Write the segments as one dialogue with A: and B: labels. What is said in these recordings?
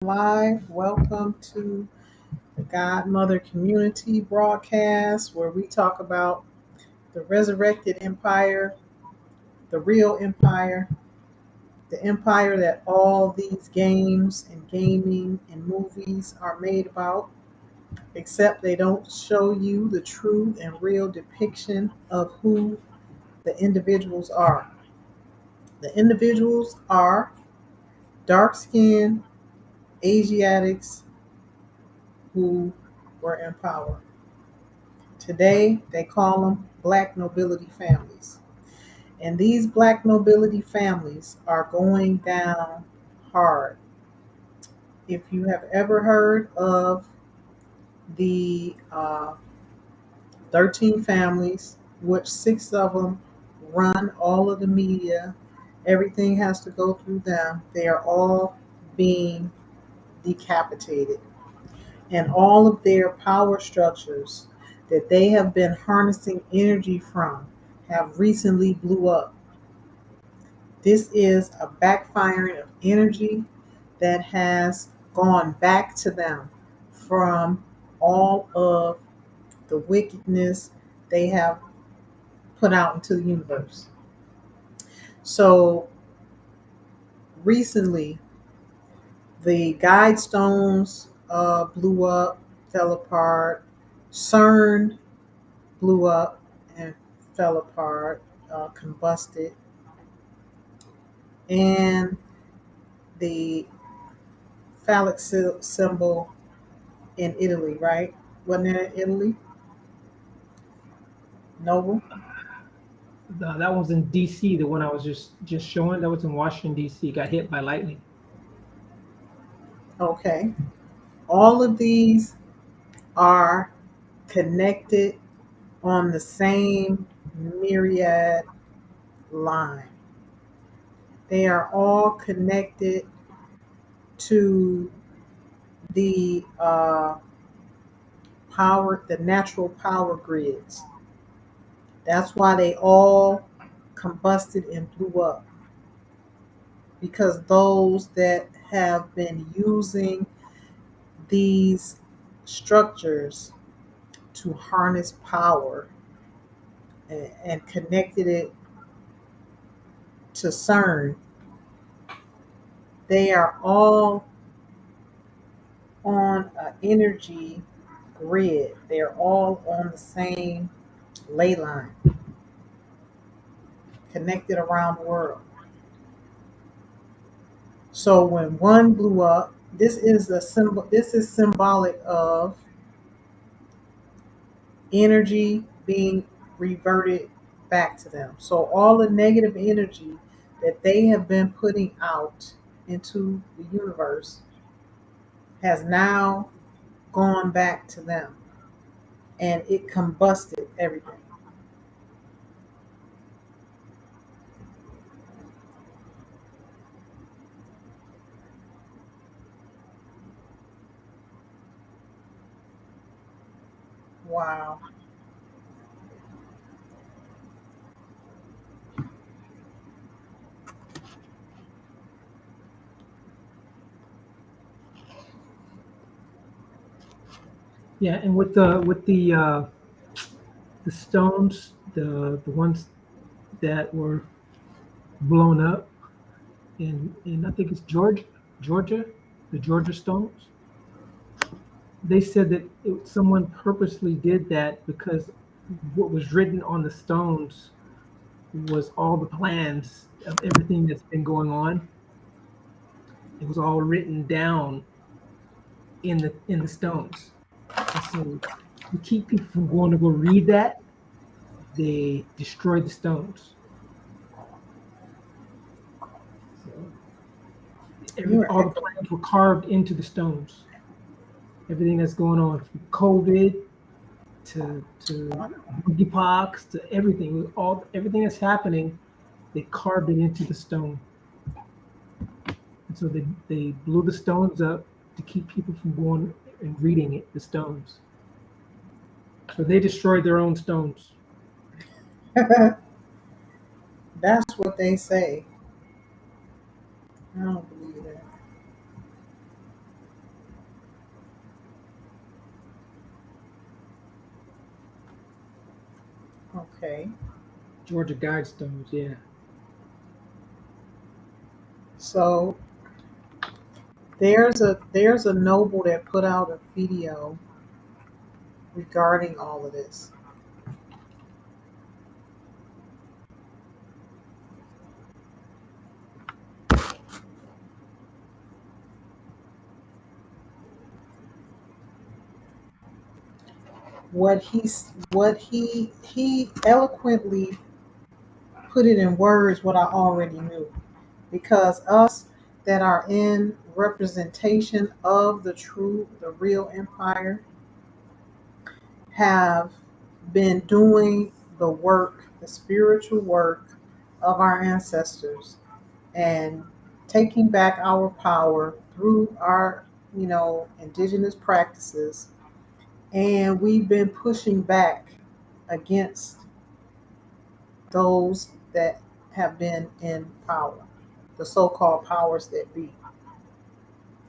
A: Live. Welcome to the Godmother Community broadcast where we talk about the resurrected empire, the real empire, the empire that all these games and gaming and movies are made about, except they don't show you the true and real depiction of who the individuals are. The individuals are dark skinned Asiatics who were in power. Today, they call them black nobility families. And these black nobility families are going down hard. If you have ever heard of the 13 families, which six of them run all of the media, everything has to go through them, they are all being decapitated. And all of their power structures that they have been harnessing energy from have recently blew up. This is a backfiring of energy that has gone back to them from all of the wickedness they have put out into the universe. So recently, the guide stones blew up, fell apart. CERN blew up and fell apart, combusted, and the phallic symbol in Italy, right? Wasn't it in Italy? Noble?
B: No, that was in DC. The one I was just showing. That was in Washington DC. Got hit by lightning.
A: Okay. All of these are connected on the same myriad line. They are all connected to the power, the natural power grids. That's why they all combusted and blew up, because those that have been using these structures to harness power and connected it to CERN, they are all on an energy grid. They're all on the same ley line, connected around the world. So when one blew up, this is a symbol. This is symbolic of energy being reverted back to them. So all the negative energy that they have been putting out into the universe has now gone back to them, and it combusted everything. Wow.
B: Yeah, and with the stones, the ones that were blown up in I think it's Georgia, the Georgia stones. They said that someone purposely did that because what was written on the stones was all the plans of everything that's been going on. It was all written down in the stones. And so to keep people from going to go read that, they destroyed the stones. So
A: You're
B: all the plans were carved into the stones. Everything that's going on from COVID to monkeypox to everything, all everything that's happening, they carved it into the stone. And so they blew the stones up to keep people from going and reading it, the stones. So they destroyed their own stones.
A: That's what they say. I don't believe that. Okay.
B: Georgia Guidestones, yeah.
A: So there's a noble that put out a video regarding all of this. What he eloquently put it in words what I already knew. Because us that are in representation of the real empire, have been doing the work, the spiritual work of our ancestors, and taking back our power through our, indigenous practices. And we've been pushing back against those that have been in power, the so-called powers that be.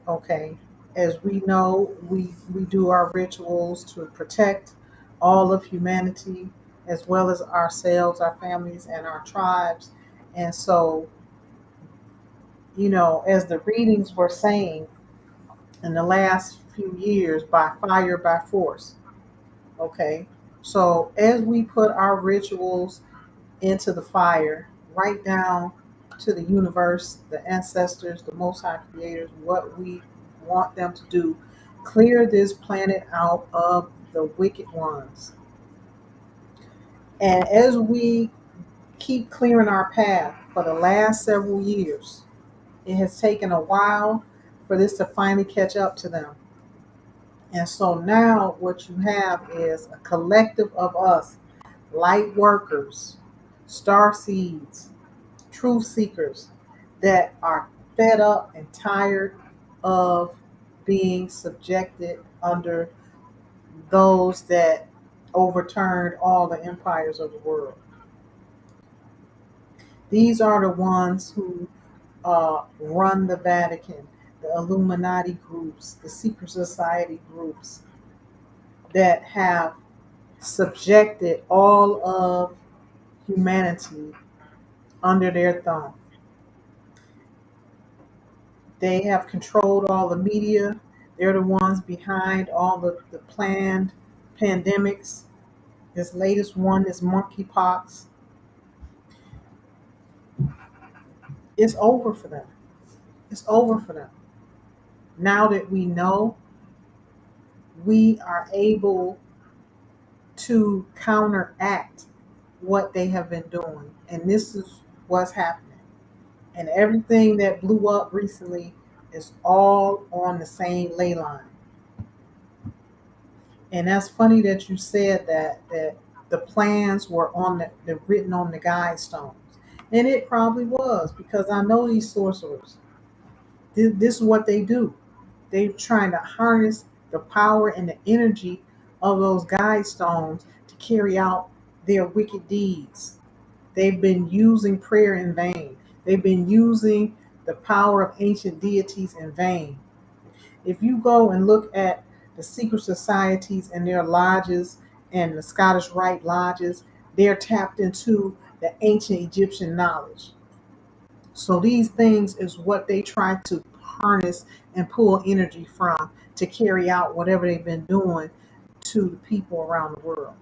A: Okay. As we know, we do our rituals to protect all of humanity, as well as ourselves, our families, and our tribes. And so, as the readings were saying, in the last few years, by fire, by force. Okay. So as we put our rituals into the fire, right down to the universe, the ancestors, the most high creators, what we want them to do, clear this planet out of the wicked ones. And as we keep clearing our path for the last several years, it has taken a while for this to finally catch up to them. And so now what you have is a collective of us, light workers, star seeds, truth seekers, that are fed up and tired of being subjected under those that overturned all the empires of the world. These are the ones who run the Vatican, the Illuminati groups, the secret society groups that have subjected all of humanity under their thumb. They have controlled all the media. They're the ones behind all the planned pandemics. This latest one is monkeypox. It's over for them. It's over for them. Now that we know, we are able to counteract what they have been doing. And this is what's happening. And everything that blew up recently is all on the same ley line. And that's funny that you said that the plans were on the written on the guide stones. And it probably was, because I know these sorcerers. This is what they do. They're trying to harness the power and the energy of those guide stones to carry out their wicked deeds. They've been using prayer in vain. They've been using the power of ancient deities in vain. If you go and look at the secret societies and their lodges and the Scottish Rite lodges, they're tapped into the ancient Egyptian knowledge. So these things is what they try to harness and pull energy from to carry out whatever they've been doing to the people around the world.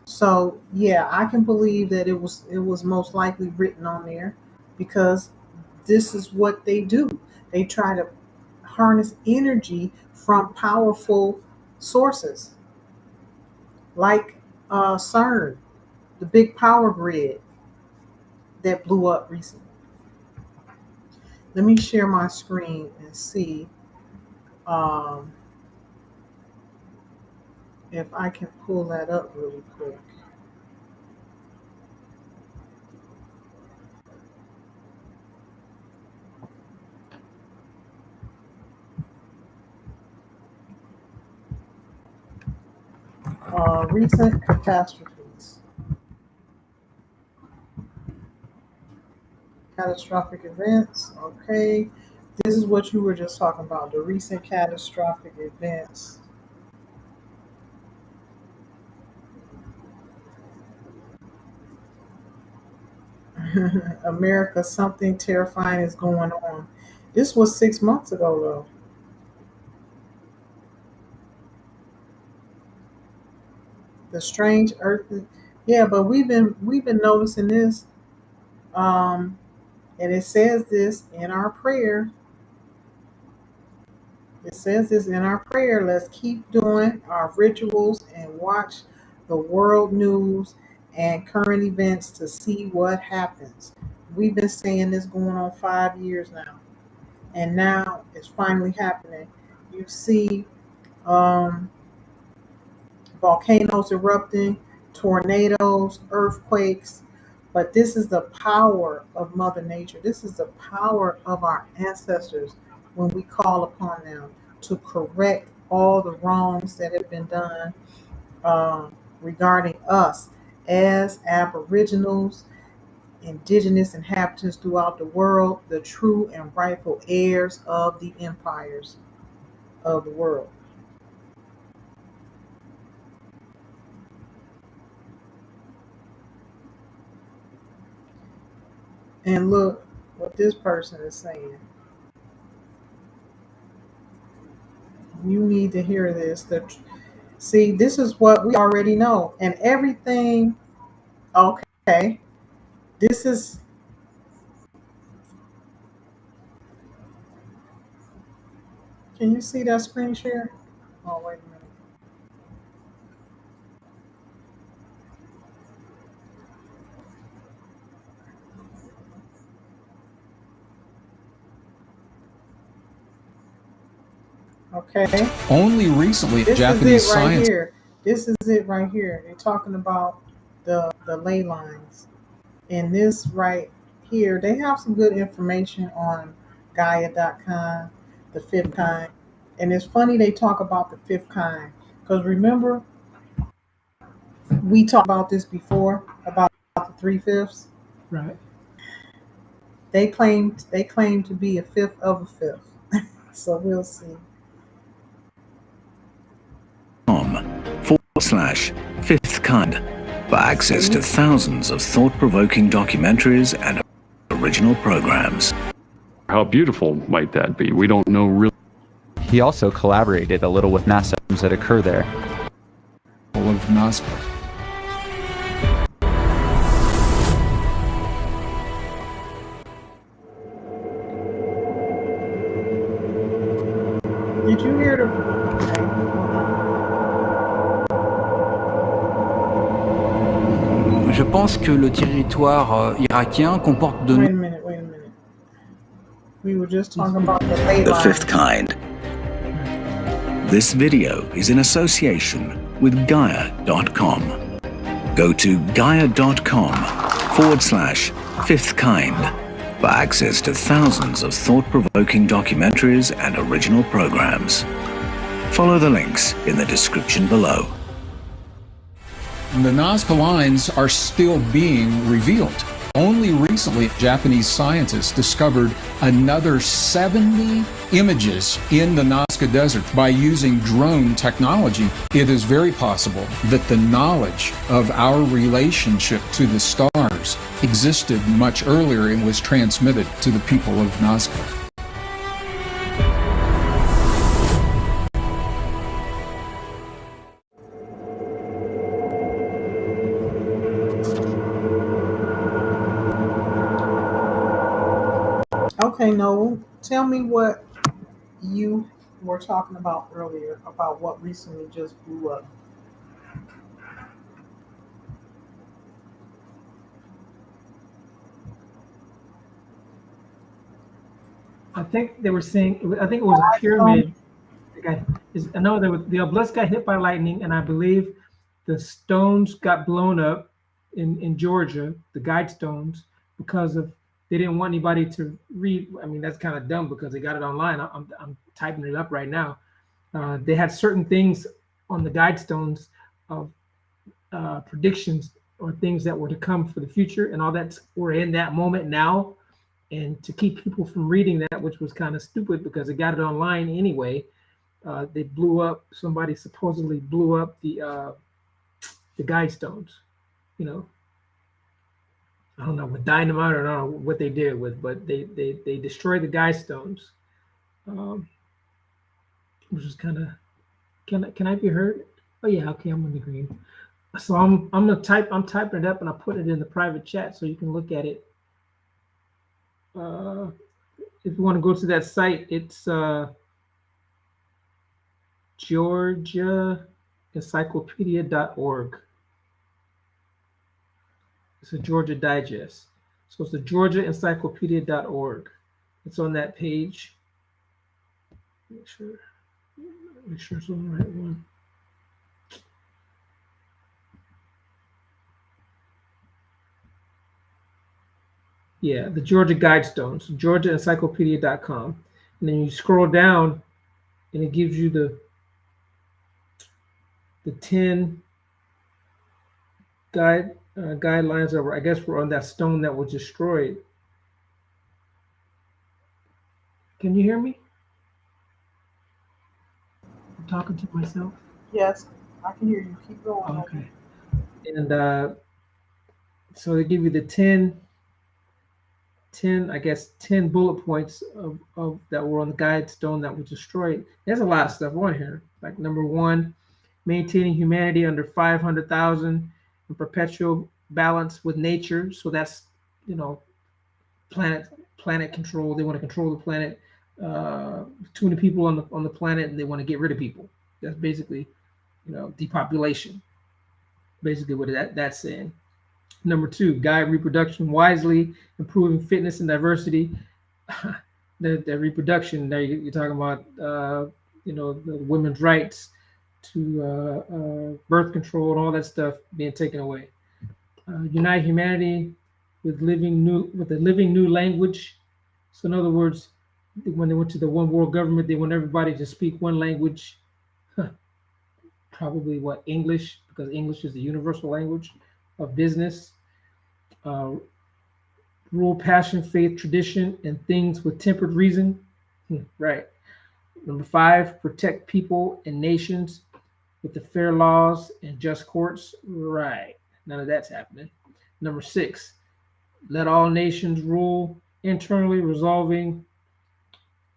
A: So yeah, I can believe that it was most likely written on there, because this is what they do. They try to harness energy from powerful sources like CERN, the big power grid that blew up recently. Let me share my screen and see um, if I can pull that up really quick. Recent catastrophes, catastrophic events. Okay, this is what you were just talking about, the recent catastrophic events. America, something terrifying is going on. This was 6 months ago, though. The strange earth. Yeah, but we've been noticing this. Um, and it says this in our prayer. It says this in our prayer. Let's keep doing our rituals and watch the world news and current events to see what happens. We've been saying this going on 5 years now, and now it's finally happening. You see um, volcanoes erupting, tornadoes, earthquakes, but this is the power of Mother Nature. This is the power of our ancestors when we call upon them to correct all the wrongs that have been done regarding us as Aboriginals, indigenous inhabitants throughout the world, the true and rightful heirs of the empires of the world. And look what this person is saying. You need to hear this. See, this is what we already know. And everything, okay, this is, can you see that screen share? Oh, wait a minute. Okay.
C: Only recently,
A: This
C: Japanese
A: is it right
C: science.
A: here. This is it right here. They're talking about the ley lines. And this right here, they have some good information on Gaia.com, the fifth kind. And it's funny they talk about the fifth kind. Because remember, we talked about this before about the three fifths.
B: Right.
A: They claim to be a fifth of a fifth. So we'll see.
D: .com/fifth kind for access to thousands of thought-provoking documentaries and original programs.
E: How beautiful might that be? We don't know really.
F: He also collaborated a little with NASA that occur there.
C: Of Nazca.
A: Did you hear the?
G: Je pense que le territoire irakien comporte de...
A: Wait a minute. We were just talking about the ley
D: The
A: lines.
D: fifth kind. This video is in association with Gaia.com. Go to Gaia.com/fifth kind for access to thousands of thought-provoking documentaries and original programs. Follow the links in the description below.
C: The Nazca lines are still being revealed. Only recently, Japanese scientists discovered another 70 images in the Nazca Desert by using drone technology. It is very possible that the knowledge of our relationship to the stars existed much earlier and was transmitted to the people of Nazca.
A: Okay, Noel, tell me what you were talking about earlier about what recently just blew up.
B: I think they were saying, I think it was a pyramid. I know the obelisk got hit by lightning, and I believe the stones got blown up in Georgia, the guide stones, because of they didn't want anybody to read. I mean, that's kind of dumb because they got it online. I'm typing it up right now. They had certain things on the guide stones of predictions or things that were to come for the future, and all that we're in that moment now. And to keep people from reading that, which was kind of stupid because they got it online anyway, they blew up. Somebody supposedly blew up the guide stones, you know. I don't know, with dynamite, or I don't know what they did with, but they destroyed the guide stones, um, which is kind of, can I be heard? Oh yeah, okay, I'm on the green. So I'm typing it up and I put it in the private chat so you can look at it. If you want to go to that site, it's GeorgiaEncyclopedia.org. It's a Georgia Digest. So it's the GeorgiaEncyclopedia.org. It's on that page. Make sure it's on the right one. Yeah, the Georgia Guidestones, GeorgiaEncyclopedia.com. And then you scroll down and it gives you the 10 guidelines that were, I guess, were on that stone that was destroyed. Can you hear me? I'm talking to myself.
A: Yes, I can hear you. Keep going.
B: Okay. And so they give you the 10, I guess, 10 bullet points of that were on the guide stone that was destroyed. There's a lot of stuff on here. Like number 1, maintaining humanity under 500,000 in perpetual balance with nature. So that's, planet control. They want to control the planet. Too many people on the planet, and they want to get rid of people. That's basically, depopulation. Basically, what that's saying. Number 2, guide reproduction wisely, improving fitness and diversity. the reproduction. There you're talking about, the women's rights to birth control and all that stuff being taken away. Unite humanity with a living new language. So in other words, when they went to the one world government, they want everybody to speak one language. Probably English, because English is the universal language of business. Rule passion, faith, tradition, and things with tempered reason. Right. Number 5, protect people and nations with the fair laws and just courts. Right. None of that's happening. Number 6, let all nations rule internally, resolving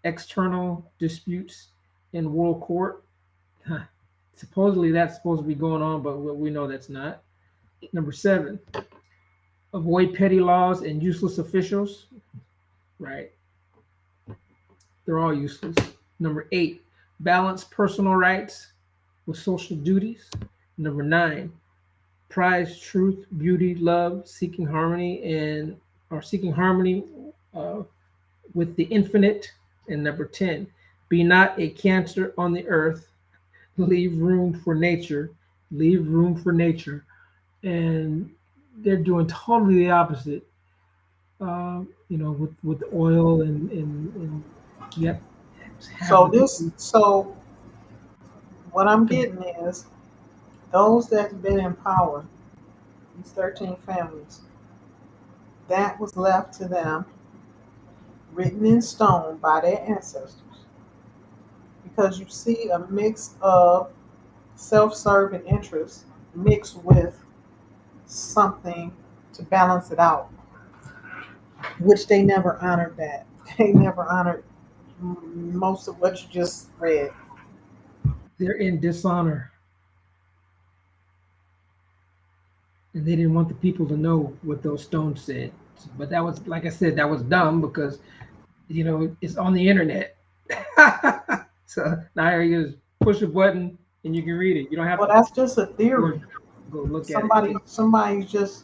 B: external disputes in world court. Supposedly that's supposed to be going on, but we know that's not. Number 7, avoid petty laws and useless officials. Right. They're all useless. Number 8, balance personal rights with social duties. Number 9, prize truth, beauty, love, seeking harmony with the infinite. And number 10, be not a cancer on the earth, leave room for nature. And they're doing totally the opposite. With oil and yep.
A: So what I'm getting is those that's been in power, these 13 families, that was left to them, written in stone by their ancestors. Because you see a mix of self-serving interests mixed with something to balance it out, which they never honored that. They never honored most of what you just read.
B: They're in dishonor. And they didn't want the people to know what those stones said. But that was, like I said, that was dumb because, it's on the internet. So now you just push a button and you can read it. You don't have
A: Well,
B: to.
A: that's just a theory.
B: Go look at it.
A: Somebody's just,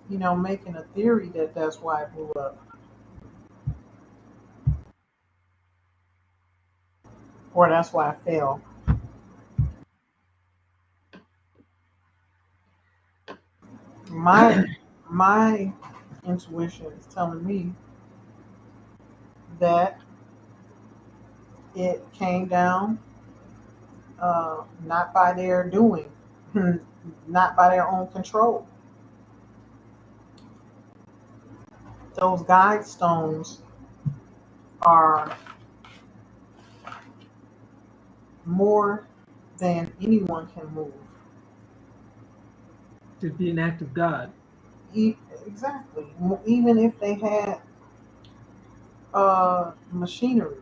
A: making a theory that's why it blew up. Or that's why it fell. My intuition is telling me that it came down not by their doing, not by their own control. Those guide stones are more than anyone can move.
B: To be an act of God.
A: Exactly. Even if they had machinery,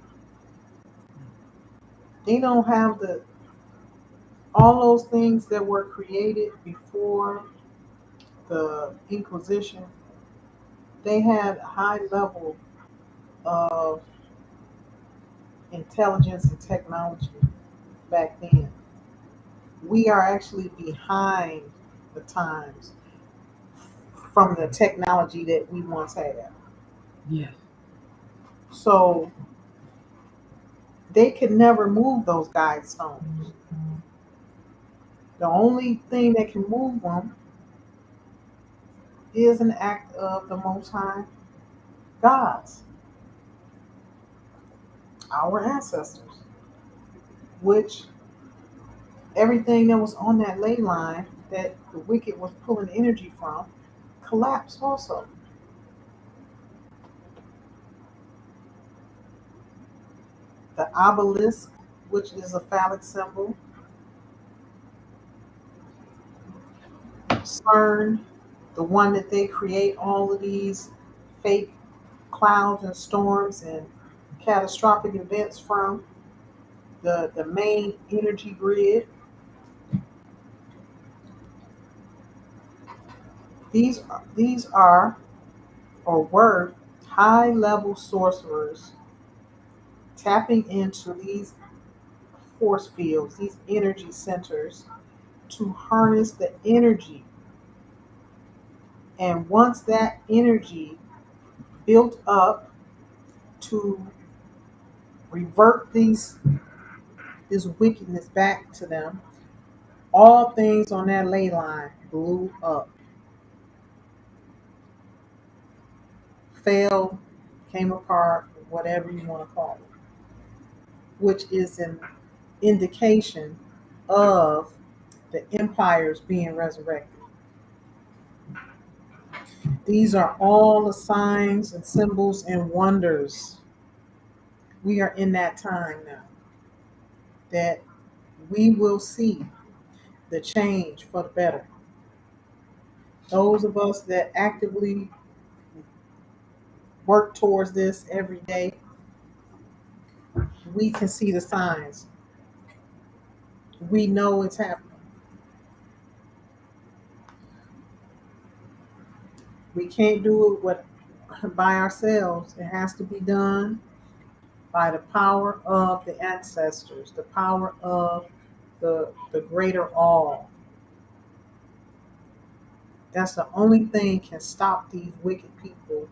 A: they don't have all those things that were created before the Inquisition. They had a high level of intelligence and technology back then. We are actually behind the times from the technology that we once had.
B: Yes.
A: So they could never move those guide stones. The only thing that can move them is an act of the Most High gods, our ancestors, which everything that was on that ley line that the wicked was pulling energy from collapsed also. The obelisk, which is a phallic symbol, CERN, the one that they create all of these fake clouds and storms and catastrophic events from, the main energy grid. These are or were high level sorcerers tapping into these force fields, these energy centers, to harness the energy. And once that energy built up to revert this wickedness back to them, all things on that ley line blew up, fell, came apart, whatever you want to call it, which is an indication of the empires being resurrected. These are all the signs and symbols and wonders. We are in that time now that we will see the change for the better. Those of us that actively work towards this every day, we can see the signs. We know it's happening. We can't do it by ourselves. It has to be done by the power of the ancestors, the power of the greater all. That's the only thing can stop these wicked people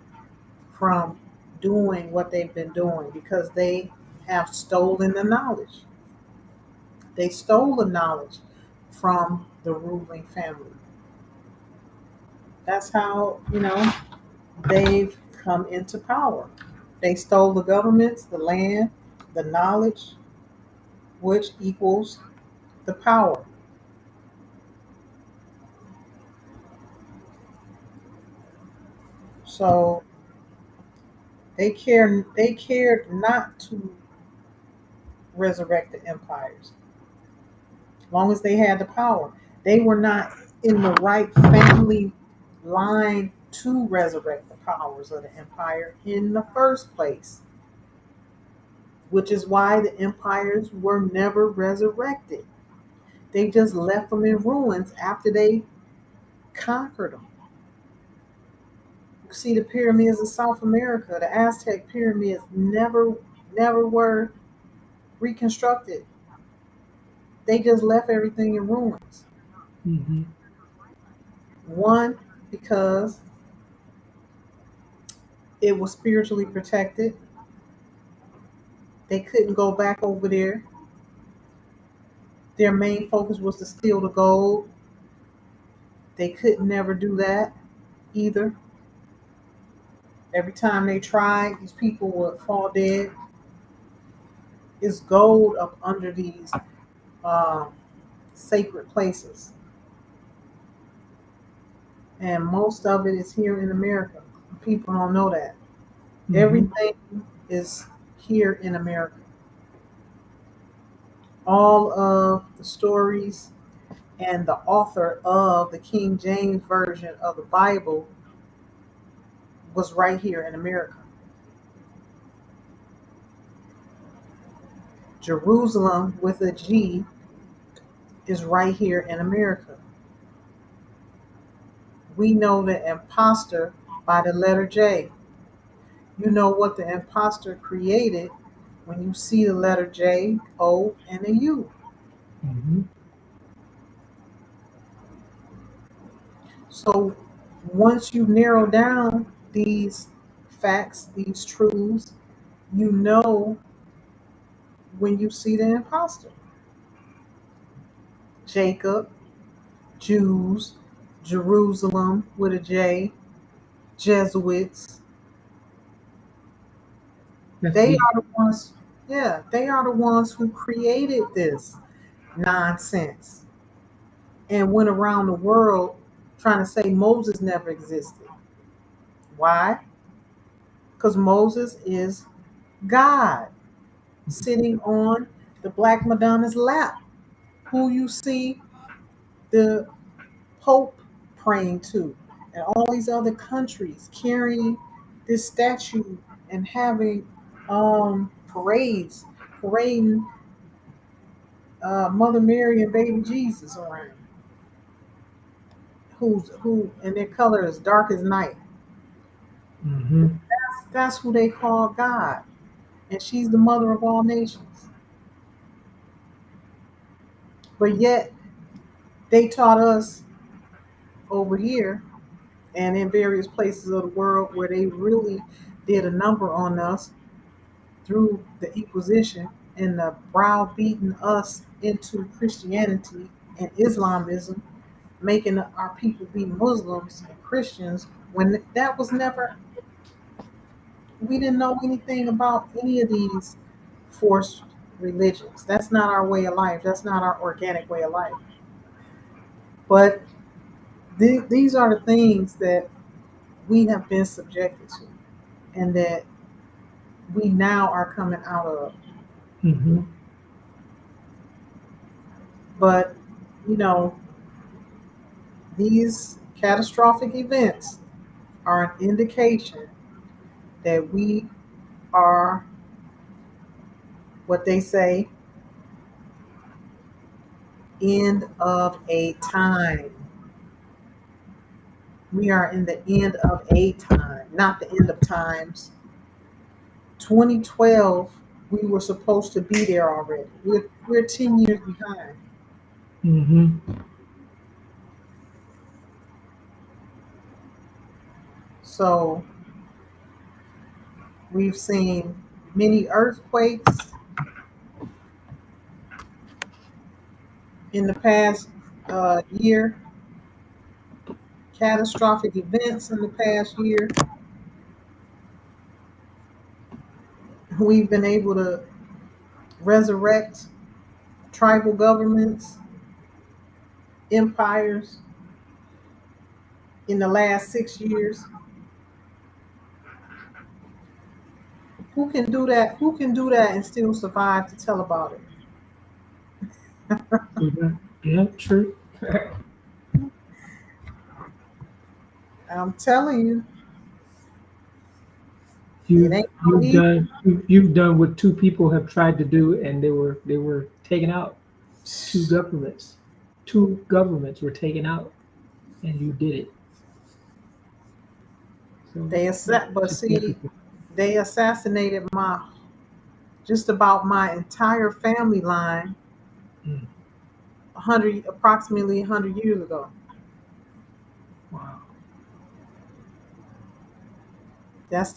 A: from doing what they've been doing, because they have stolen the knowledge. They stole the knowledge from the ruling family. That's how, they've come into power. They stole the governments, the land, the knowledge, which equals the power. So they cared not to resurrect the empires. As long as they had the power. They were not in the right family line to resurrect the powers of the empire in the first place, which is why the empires were never resurrected. They just left them in ruins after they conquered them. You see the pyramids of South America, the Aztec pyramids never were reconstructed. They just left everything in ruins.
B: Mm-hmm.
A: One, because it was spiritually protected. They couldn't go back over there. Their main focus was to steal the gold. They could never do that either. Every time they tried, these people would fall dead. It's gold up under these um, sacred places. And most of it is here in America. People don't know that.
B: Mm-hmm.
A: Everything is here in America. All of the stories and the author of the King James Version of the Bible was right here in America. Jerusalem with a G is right here in America. We know the imposter by the letter J. You know what the imposter created when you see the letter J, O, and a U.
B: Mm-hmm.
A: So once you narrow down these facts, these truths, you know when you see the imposter. Jacob, Jews, Jerusalem with a J, Jesuits.
B: That's
A: They
B: deep.
A: are the ones, yeah, they are the ones who created this nonsense and went around the world trying to say Moses never existed. Why? Because Moses is God sitting on the Black Madonna's lap, who you see the Pope praying to, and all these other countries carrying this statue and having parading Mother Mary and baby Jesus around, who and their color is dark as night.
B: Mm-hmm.
A: That's who they call God, and she's the mother of all nations. But yet they taught us over here and in various places of the world where they really did a number on us through the Inquisition and the browbeating us into Christianity and Islamism, making our people be Muslims and Christians when that was never, we didn't know anything about any of these forced religions. That's not our way of life. That's not our organic way of life. But these are the things that we have been subjected to and that we now are coming out of.
B: Mm-hmm.
A: But, you know, these catastrophic events are an indication that we are what they say, end of a time. We are in the end of a time, not the end of times. 2012, we were supposed to be there already. We're 10 years behind.
B: Mm-hmm.
A: So we've seen many earthquakes in the past year, catastrophic events in the past year. We've been able to resurrect tribal governments, empires in the last 6 years. Who can do that? Who can do that and still survive to tell about it?
B: Mm-hmm. Yeah, true.
A: I'm telling you, it
B: You've
A: ain't no
B: you've
A: easy.
B: done you've done what two people have tried to do, and they were taken out. Two governments were taken out, and you did it. So
A: But
B: just
A: see,
B: wonderful.
A: they assassinated my just about my entire family line
B: Mm.
A: approximately 100 years ago.
B: Wow.
A: That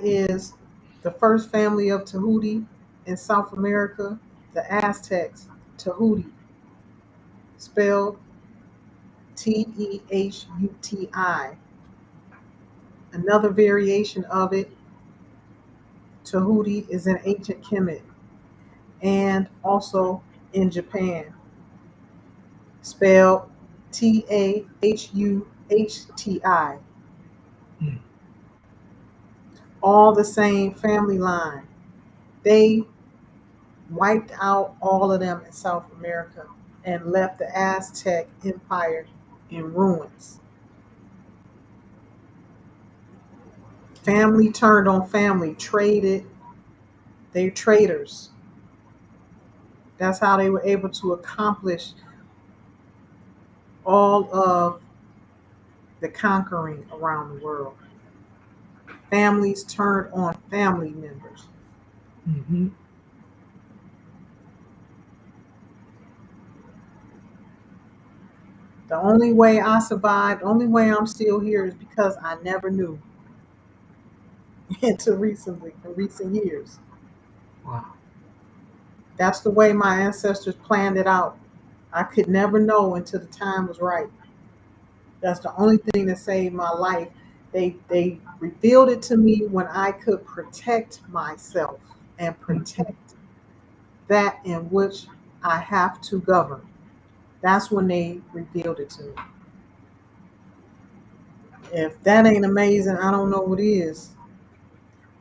A: is the first family of Tahuti in South America, the Aztecs, Tahuti, spelled Tehuti. Another variation of it, Tahuti, is in ancient Kemet and also in Japan, spelled Tahuhti.
B: Mm.
A: All the same family line. They wiped out all of them in South America and left the Aztec Empire in ruins. Family turned on family, they're traitors. That's how they were able to accomplish all of the conquering around the world. Families turned on family members.
B: Mm-hmm.
A: The only way I survived, the only way I'm still here is because I never knew until recently, in recent years.
B: Wow.
A: That's the way my ancestors planned it out. I could never know until the time was right. That's the only thing that saved my life. They revealed it to me when I could protect myself and protect that in which I have to govern. That's when they revealed it to me. If that ain't amazing, I don't know what is.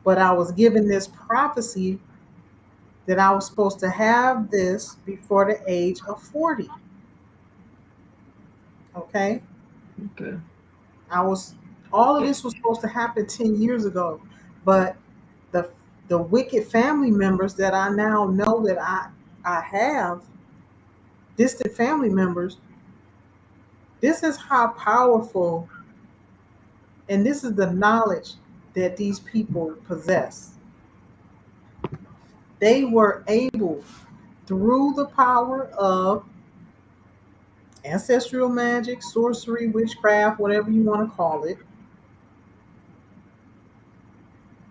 A: But I was given this prophecy that I was supposed to have this before the age of 40. Okay?
B: Okay.
A: All of this was supposed to happen 10 years ago, but the the wicked family members that I now know that I have, distant family members, this is how powerful, and this is the knowledge that these people possess. They were able, through the power of ancestral magic, sorcery, witchcraft, whatever you want to call it,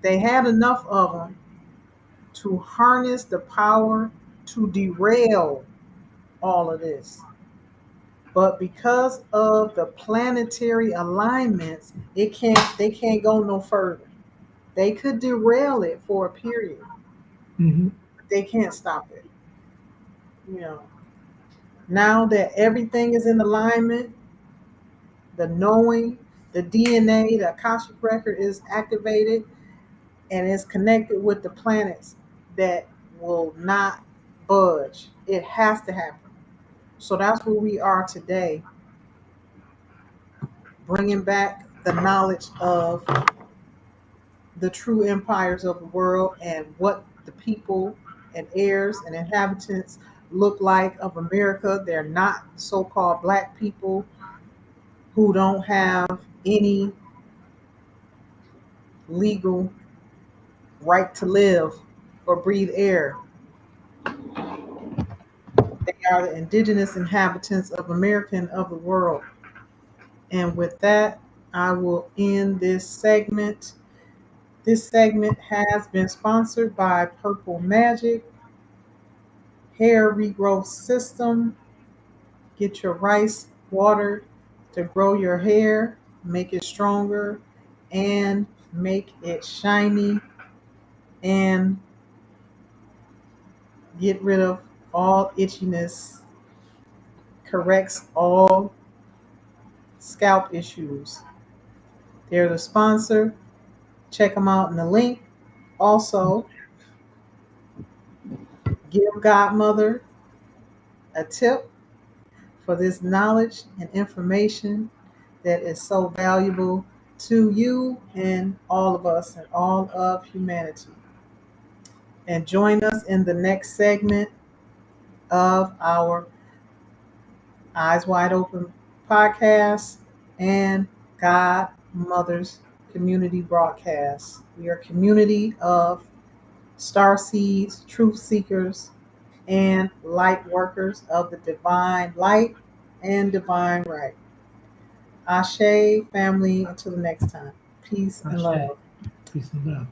A: they had enough of them to harness the power to derail all of this. But because of the planetary alignments, they can't go no further. They could derail it for a period,
B: Mm-hmm.
A: but they can't stop it. You know, now that everything is in alignment, the knowing, the DNA, the Akashic record is activated and is connected with the planets that will not budge. It has to happen. So that's where we are today, bringing back the knowledge of the true empires of the world and what the people and heirs and inhabitants look like of America. They're not so-called black people who don't have any legal right to live or breathe air. They are the indigenous inhabitants of America and of the world. And with that, I will end this segment. This segment has been sponsored by Purple Magic Hair Regrowth System. Get your rice watered to grow your hair, make it stronger, and make it shiny, and get rid of all itchiness, corrects all scalp issues. They're the sponsor. Check them out in the link. Also, give Godmother a tip for this knowledge and information that is so valuable to you and all of us and all of humanity. And join us in the next segment of our Eyes Wide Open podcast and Godmother's community broadcast. We are a community of star seeds, truth seekers, and light workers of the divine light and divine right. Ashe, family, until the next time. Peace and
B: Ashe.
A: love.
B: Peace and love.